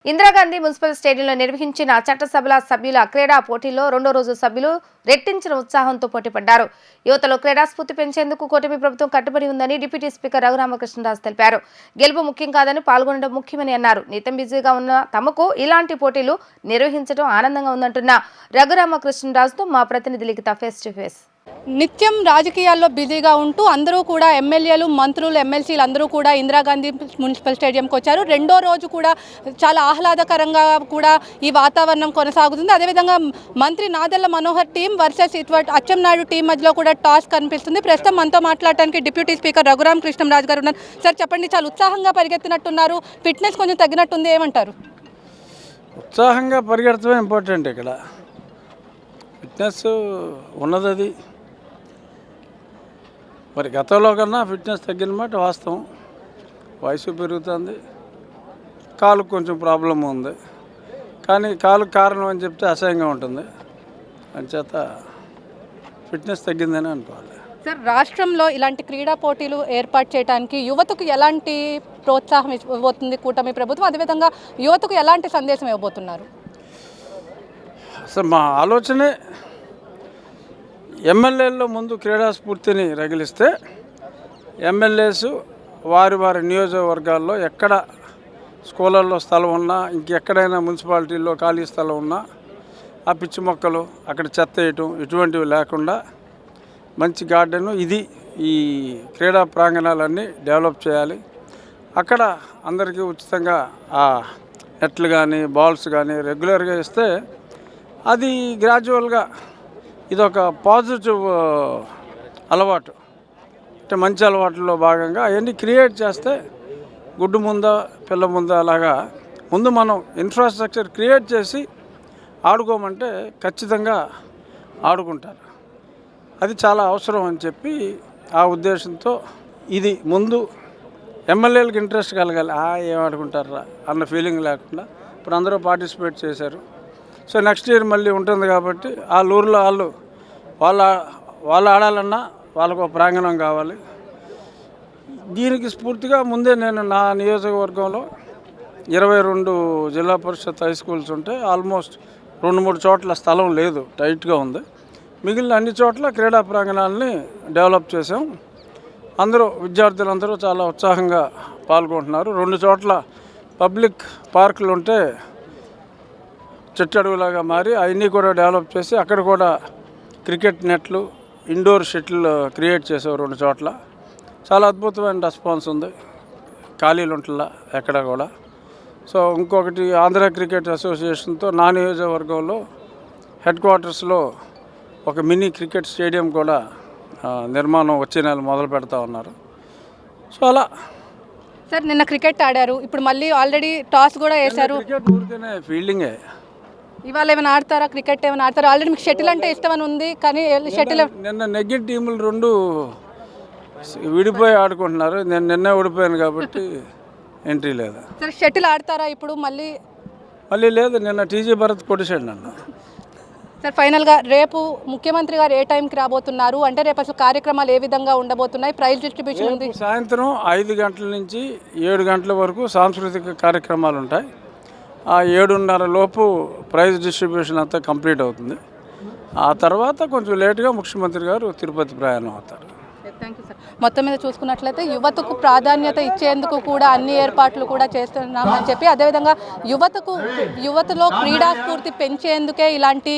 Indira Gandhi municipal స్టేడియంలో నిర్వహించిన చట్టసభల సభ్యుల క్రీడా పోటీల్లో రెండో రోజు సభ్యులు రెట్టించిన ఉత్సాహంతో పోటీపడ్డారు. యువతలో క్రీడా స్ఫూర్తి పెంచేందుకు కూటమి ప్రభుత్వం కట్టుబడి ఉందని డిప్యూటీ స్పీకర్ రఘురామకృష్ణరాజు తెలిపారు. గెలుపు ముఖ్యం కాదని పాల్గొనడం ముఖ్యమని అన్నారు. నిత్యం బిజీగా ఉన్న తమకు ఇలాంటి పోటీలు నిర్వహించడం ఆనందంగా ఉందంటున్న రఘురామకృష్ణరాజుతో మా ప్రతినిధి లిఖిత ఫేస్ టు ఫేస్. నిత్యం రాజకీయాల్లో బిజీగా ఉంటూ అందరూ కూడా ఎమ్మెల్యేలు, మంత్రులు, ఎమ్మెల్సీలు అందరూ కూడా ఇందిరాగాంధీ మున్సిపల్ స్టేడియంకి వచ్చారు. రెండో రోజు కూడా చాలా ఆహ్లాదకరంగా కూడా ఈ వాతావరణం కొనసాగుతుంది. అదేవిధంగా మంత్రి నాదెళ్ల మనోహర్ టీం వర్సెస్ ఇటువంటి అచ్చెన్నాయుడు టీం మధ్యలో కూడా టాస్ కనిపిస్తుంది. ప్రస్తుతం మనతో మాట్లాడటానికి డిప్యూటీ స్పీకర్ రఘురామకృష్ణరాజు గారు ఉన్నారు. సార్ చెప్పండి, చాలా ఉత్సాహంగా పరిగెత్తినట్టున్నారు, ఫిట్నెస్ కొంచెం తగ్గినట్టుంది, ఏమంటారు? ఉత్సాహంగా పరిగెత్తడమే ఇంపార్టెంట్. ఇక్కడ ఫిట్నెస్ ఉన్నది, అది మరి గతంలో కన్నా ఫిట్నెస్ తగ్గిన మాట వాస్తవం. వయసు పెరుగుతుంది, కాలుకు కొంచెం ప్రాబ్లం ఉంది, కానీ కాలుకు కారణం అని చెప్తే అసహ్యంగా ఉంటుంది. అంచేత ఫిట్నెస్ తగ్గిందని అనుకోవాలి. సార్, రాష్ట్రంలో ఇలాంటి క్రీడా పోటీలు ఏర్పాటు చేయడానికి యువతకు ఎలాంటి ప్రోత్సాహం ఇవ్వబోతుంది కూటమి ప్రభుత్వం? అదేవిధంగా యువతకు ఎలాంటి సందేశం ఇవ్వబోతున్నారు? అసలు మా ఆలోచనే ఎమ్మెల్యేల్లో ముందు క్రీడా స్ఫూర్తిని రగిలిస్తే ఎమ్మెల్యేస్ వారి వారి నియోజకవర్గాల్లో ఎక్కడ స్కూళ్ళల్లో స్థలం ఉన్నా, ఇంకెక్కడైనా మున్సిపాలిటీల్లో ఖాళీ స్థలం ఉన్నా ఆ పిచ్చి మొక్కలు, అక్కడ చెత్త వేయటం ఇటువంటివి లేకుండా మంచి గార్డెను ఇది ఈ క్రీడా ప్రాంగణాలన్నీ డెవలప్ చేయాలి. అక్కడ అందరికీ ఉచితంగా ఆ నెట్లు కానీ బాల్స్ కానీ రెగ్యులర్గా ఇస్తే అది గ్రాడ్యువల్గా ఇదొక పాజిటివ్ అలవాటు, అంటే మంచి అలవాట్లలో భాగంగా అవన్నీ క్రియేట్ చేస్తే గుడ్డు ముందా పిల్ల ముందా అలాగా ముందు మనం ఇన్ఫ్రాస్ట్రక్చర్ క్రియేట్ చేసి ఆడుకోమంటే ఖచ్చితంగా ఆడుకుంటారు. అది చాలా అవసరం అని చెప్పి ఆ ఉద్దేశంతో ఇది ముందు ఎమ్మెల్యేలకు ఇంట్రెస్ట్ కలగాలి. ఏం ఆడుకుంటారా అన్న ఫీలింగ్ లేకుండా ఇప్పుడు అందరూ పార్టిసిపేట్ చేశారు. సో నెక్స్ట్ ఇయర్ మళ్ళీ ఉంటుంది కాబట్టి ఆ ఊర్లో వాళ్ళు ఆడాలన్నా వాళ్ళకు ఒక ప్రాంగణం కావాలి. దీనికి స్ఫూర్తిగా ముందే నేను నా నియోజకవర్గంలో 22 జిల్లా పరిషత్ హై స్కూల్స్ ఉంటే ఆల్మోస్ట్ 2-3 చోట్ల స్థలం లేదు, టైట్గా ఉంది. మిగిలిన అన్ని చోట్ల క్రీడా ప్రాంగణాలని డెవలప్ చేసాం. విద్యార్థులందరూ చాలా ఉత్సాహంగా పాల్గొంటున్నారు. 2 చోట్ల పబ్లిక్ పార్కులు ఉంటే చెట్టడుగులాగా మారి అవన్నీ కూడా డెవలప్ చేసి అక్కడ కూడా క్రికెట్ నెట్లు, ఇండోర్ షటిల్ క్రియేట్ చేసాం 2 చోట్ల. చాలా అద్భుతమైన రెస్పాన్స్ ఉంది, ఖాళీలు ఉంటుందా ఎక్కడ కూడా. సో ఇంకొకటి ఆంధ్ర క్రికెట్ అసోసియేషన్తో నా నియోజకవర్గంలో హెడ్ క్వార్టర్స్లో ఒక మినీ క్రికెట్ స్టేడియం కూడా నిర్మాణం వచ్చే నెల మొదలు పెడతా ఉన్నారు. సో అలా. సార్, నిన్న క్రికెట్ ఆడారు, ఇప్పుడు మళ్ళీ ఆల్రెడీ టాస్ కూడా వేశారు. క్రికెట్ ఊరికేనే ఫీల్డింగే. ఇవాళ ఏమైనా ఆడతారా? క్రికెట్ ఏమైనా ఆడతారా? ఆల్రెడీ మీకు షటిల్ అంటే ఇష్టమని ఉంది, కానీ షటిల్ నిన్న నెగ్గిన టీములు 2 విడిపోయి ఆడుకుంటున్నారు. నేను నిన్నే ఓడిపోయాను కాబట్టి ఎంట్రీ లేదు. సార్, షటిల్ ఆడతారా ఇప్పుడు? మళ్ళీ లేదు, నిన్న టీజీ భరత్ కొట్టేశాడు నన్ను. సార్, ఫైనల్గా రేపు ముఖ్యమంత్రి గారు ఏ టైంకి రాబోతున్నారు? అంటే రేపు అసలు కార్యక్రమాలు ఏ విధంగా ఉండబోతున్నాయి? ప్రైజ్ డిస్ట్రిబ్యూషన్ ఉంది. సాయంత్రం 5 గంటల నుంచి 7 గంటల వరకు సాంస్కృతిక కార్యక్రమాలు ఉంటాయి. ఆ 7:30 లోపు ప్రైజ్ డిస్ట్రిబ్యూషన్ అంతా కంప్లీట్ అవుతుంది. ఆ తర్వాత కొంచెం లేటుగా ముఖ్యమంత్రి గారు తిరుపతి ప్రయాణం అవుతారు. Thank you sir. మొత్తం మీద చూసుకున్నట్లయితే యువతకు ప్రాధాన్యత ఇచ్చేందుకు కూడా అన్ని ఏర్పాట్లు కూడా చేస్తున్నామని చెప్పి, అదేవిధంగా యువతలో క్రీడా స్ఫూర్తి పెంచేందుకే ఇలాంటి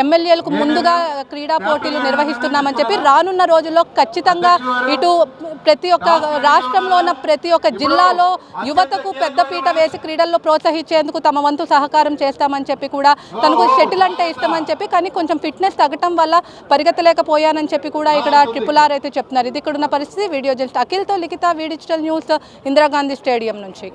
ఎమ్మెల్యేలకు ముందుగా క్రీడా పోటీలు నిర్వహిస్తున్నామని చెప్పి, రానున్న రోజుల్లో ఖచ్చితంగా ఇటు ప్రతి ఒక్క రాష్ట్రంలో ఉన్న ప్రతి ఒక్క జిల్లాలో యువతకు పెద్దపీట వేసి క్రీడల్లో ప్రోత్సహించేందుకు తమ వంతు సహకారం చేస్తామని చెప్పి కూడా, తనకు షటిల్ అంటే ఇష్టమని చెప్పి కానీ కొంచెం ఫిట్నెస్ తగ్గటం వల్ల పరిగెత్తలేకపోయానని చెప్పి కూడా ఇక్కడ RRR అయితే చెప్తున్నారు. ఇది ఇక్కడ ఉన్న పరిస్థితి. వీడియో జర్నలిస్ట్ అఖిల్తో లిఖిత, వి డిజిటల్ న్యూస్, ఇందిరాగాంధీ స్టేడియం నుంచి.